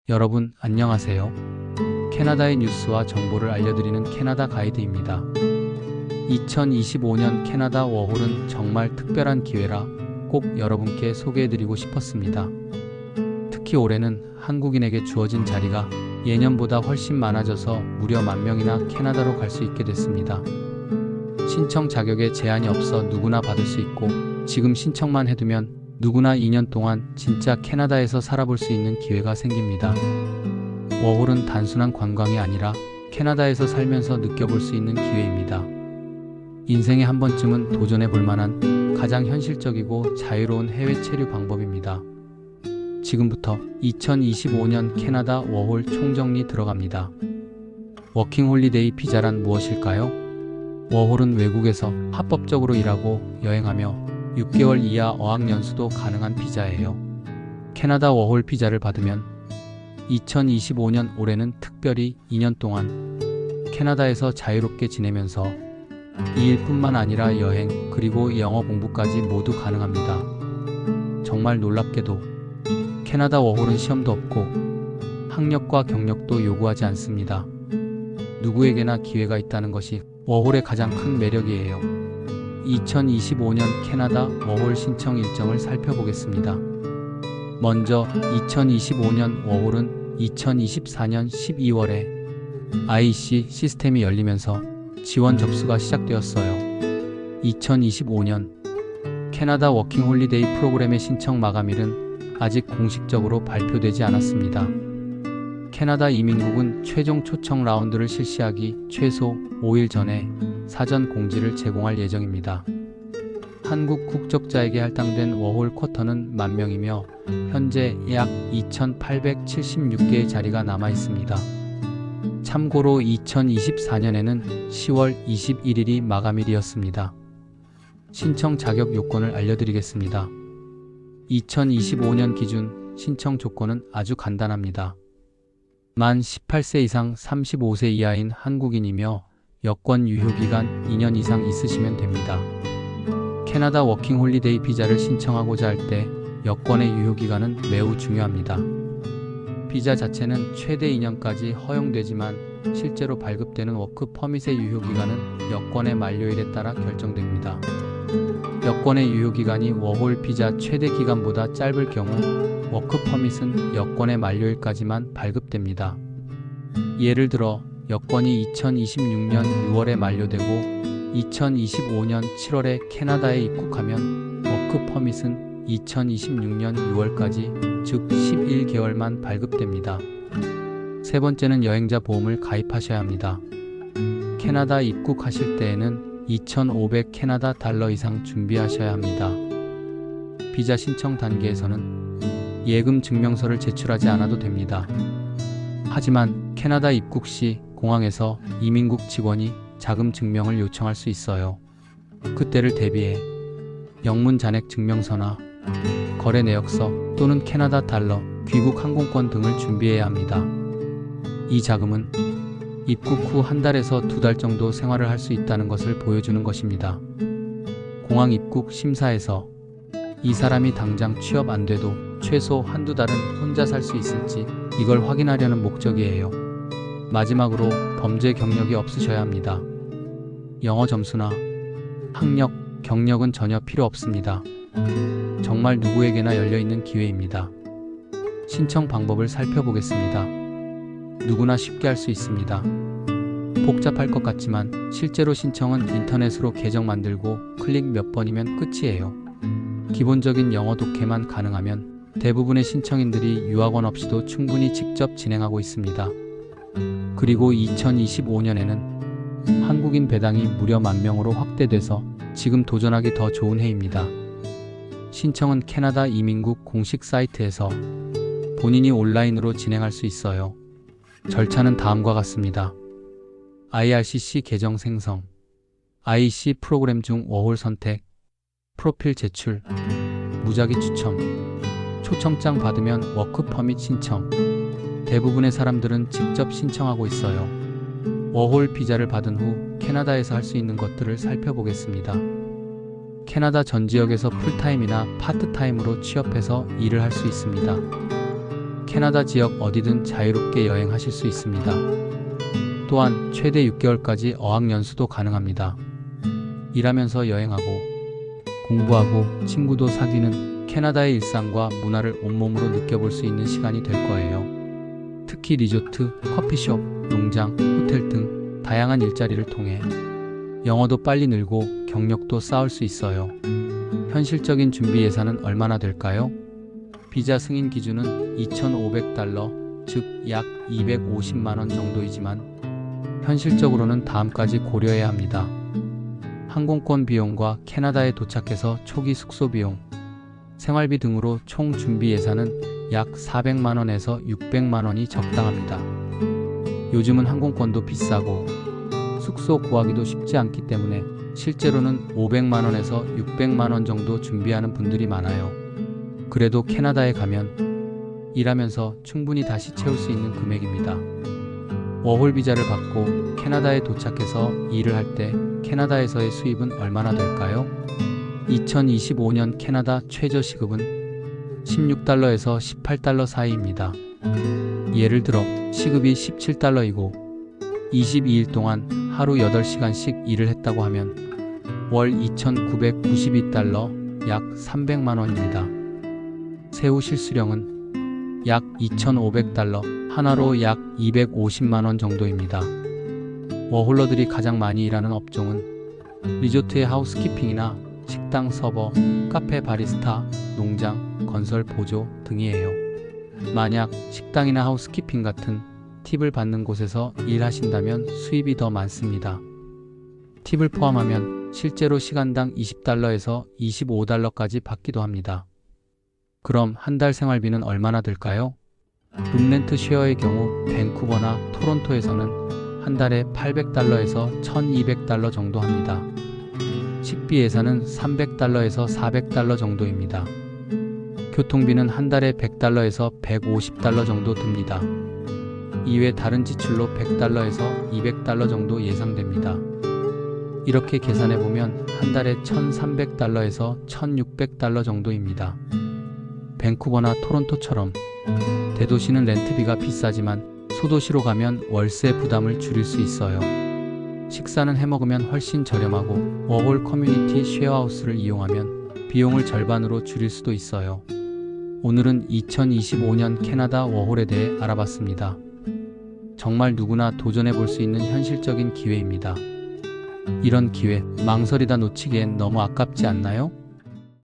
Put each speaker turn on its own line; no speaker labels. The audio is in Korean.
여러분 안녕하세요. 캐나다의 뉴스와 정보를 알려드리는 캐나다 가이드입니다. 2025년 캐나다 워홀은 정말 특별한 기회라 꼭 여러분께 소개해드리고 싶었습니다. 특히 올해는 한국인에게 주어진 자리가 예년보다 훨씬 많아져서 무려 10,000명이나 캐나다로 갈 수 있게 됐습니다. 신청 자격에 제한이 없어 누구나 받을 수 있고 지금 신청만 해두면 누구나 2년 동안 진짜 캐나다에서 살아볼 수 있는 기회가 생깁니다. 워홀은 단순한 관광이 아니라 캐나다에서 살면서 느껴볼 수 있는 기회입니다. 인생에 한 번쯤은 도전해 볼 만한 가장 현실적이고 자유로운 해외 체류 방법입니다. 지금부터 2025년 캐나다 워홀 총정리 들어갑니다. 워킹홀리데이 비자란 무엇일까요? 워홀은 외국에서 합법적으로 일하고 여행하며 6개월 이하 어학연수도 가능한 비자예요. 캐나다 워홀 비자를 받으면 2025년 올해는 특별히 2년 동안 캐나다에서 자유롭게 지내면서 이 일뿐만 아니라 여행 그리고 영어 공부까지 모두 가능합니다. 정말 놀랍게도 캐나다 워홀은 시험도 없고 학력과 경력도 요구하지 않습니다. 누구에게나 기회가 있다는 것이 워홀의 가장 큰 매력이에요. 2025년 캐나다 워홀 신청 일정을 살펴보겠습니다. 먼저 2025년 워홀은 2024년 12월에 IEC 시스템이 열리면서 지원 접수가 시작되었어요. 2025년 캐나다 워킹홀리데이 프로그램의 신청 마감일은 아직 공식적으로 발표되지 않았습니다. 캐나다 이민국은 최종 초청 라운드를 실시하기 최소 5일 전에 사전 공지를 제공할 예정입니다. 한국 국적자에게 할당된 워홀 쿼터는 10,000명이며 현재 약 2,876개의 자리가 남아 있습니다. 참고로 2024년에는 10월 21일이 마감일이었습니다. 신청 자격 요건을 알려드리겠습니다. 2025년 기준 신청 조건은 아주 간단합니다. 만 18세 이상 35세 이하인 한국인이며 여권 유효기간 2년 이상 있으시면 됩니다. 캐나다 워킹홀리데이 비자를 신청하고자 할 때 여권의 유효기간은 매우 중요합니다. 비자 자체는 최대 2년까지 허용되지만 실제로 발급되는 워크 퍼밋의 유효기간은 여권의 만료일에 따라 결정됩니다. 여권의 유효기간이 워홀 비자 최대 기간보다 짧을 경우 워크 퍼밋은 여권의 만료일까지만 발급됩니다. 예를 들어 여권이 2026년 6월에 만료되고 2025년 7월에 캐나다에 입국하면 워크 퍼밋은 2026년 6월까지 즉 11개월만 발급됩니다. 세 번째는 여행자 보험을 가입하셔야 합니다. 캐나다 입국하실 때에는 2,500 캐나다 달러 이상 준비하셔야 합니다. 비자 신청 단계에서는 예금 증명서를 제출하지 않아도 됩니다. 하지만 캐나다 입국 시 공항에서 이민국 직원이 자금 증명을 요청할 수 있어요. 그때를 대비해 영문 잔액 증명서나 거래 내역서 또는 캐나다 달러, 귀국 항공권 등을 준비해야 합니다. 이 자금은 입국 후 한 달에서 2달 정도 생활을 할 수 있다는 것을 보여주는 것입니다. 공항 입국 심사에서 이 사람이 당장 취업 안 돼도 최소 한두 달은 혼자 살 수 있을지 이걸 확인하려는 목적이에요. 마지막으로 범죄 경력이 없으셔야 합니다. 영어 점수나 학력, 경력은 전혀 필요 없습니다. 정말 누구에게나 열려있는 기회입니다. 신청 방법을 살펴보겠습니다. 누구나 쉽게 할 수 있습니다. 복잡할 것 같지만 실제로 신청은 인터넷으로 계정 만들고 클릭 몇 번이면 끝이에요. 기본적인 영어 독해만 가능하면 대부분의 신청인들이 유학원 없이도 충분히 직접 진행하고 있습니다. 그리고 2025년에는 한국인 배당이 무려 10,000명으로 확대돼서 지금 도전하기 더 좋은 해입니다. 신청은 캐나다 이민국 공식 사이트에서 본인이 온라인으로 진행할 수 있어요. 절차는 다음과 같습니다. IRCC 계정 생성, IEC 프로그램 중 워홀 선택, 프로필 제출, 무작위 추첨, 초청장 받으면 워크 퍼밋 신청. 대부분의 사람들은 직접 신청하고 있어요. 워홀 비자를 받은 후 캐나다에서 할 수 있는 것들을 살펴보겠습니다. 캐나다 전 지역에서 풀타임이나 파트타임으로 취업해서 일을 할 수 있습니다. 캐나다 지역 어디든 자유롭게 여행하실 수 있습니다. 또한 최대 6개월까지 어학연수도 가능합니다. 일하면서 여행하고 공부하고 친구도 사귀는 캐나다의 일상과 문화를 온몸으로 느껴볼 수 있는 시간이 될 거예요. 특히 리조트, 커피숍, 농장, 호텔 등 다양한 일자리를 통해 영어도 빨리 늘고 경력도 쌓을 수 있어요. 현실적인 준비 예산은 얼마나 될까요? 비자 승인 기준은 $2,500, 즉 약 250만원 정도이지만 현실적으로는 다음까지 고려해야 합니다. 항공권 비용과 캐나다에 도착해서 초기 숙소 비용, 생활비 등으로 총 준비 예산은 약 400만원에서 600만원이 적당합니다. 요즘은 항공권도 비싸고 숙소 구하기도 쉽지 않기 때문에 실제로는 500만원에서 600만원 정도 준비하는 분들이 많아요. 그래도 캐나다에 가면 일하면서 충분히 다시 채울 수 있는 금액입니다. 워홀 비자를 받고 캐나다에 도착해서 일을 할 때 캐나다에서의 수입은 얼마나 될까요? 2025년 캐나다 최저 시급은 $16에서 $18 사이입니다. 예를 들어 시급이 $17이고 22일 동안 하루 8시간씩 일을 했다고 하면 월 $2,992, 약 300만원입니다. 세후 실수령은 약 $2,500, 하나로 약 250만원 정도입니다. 워홀러들이 가장 많이 일하는 업종은 리조트의 하우스키핑이나 식당 서버, 카페 바리스타, 농장, 건설 보조 등이에요. 만약 식당이나 하우스키핑 같은 팁을 받는 곳에서 일하신다면 수입이 더 많습니다. 팁을 포함하면 실제로 시간당 $20에서 $25까지 받기도 합니다. 그럼 한 달 생활비는 얼마나 들까요? 룸렌트 쉐어의 경우 밴쿠버나 토론토에서는 한 달에 $800에서 $1,200 정도 합니다. 식비 예산은 $300에서 $400 정도입니다. 교통비는 한 달에 $100에서 $150 정도 듭니다. 이외 다른 지출로 $100에서 $200 정도 예상됩니다. 이렇게 계산해보면 한 달에 $1,300에서 $1,600 정도입니다. 밴쿠버나 토론토처럼 대도시는 렌트비가 비싸지만 소도시로 가면 월세 부담을 줄일 수 있어요. 식사는 해먹으면 훨씬 저렴하고 워홀 커뮤니티 쉐어하우스를 이용하면 비용을 절반으로 줄일 수도 있어요. 오늘은 2025년 캐나다 워홀에 대해 알아봤습니다. 정말 누구나 도전해 볼 수 있는 현실적인 기회입니다. 이런 기회 망설이다 놓치기엔 너무 아깝지 않나요?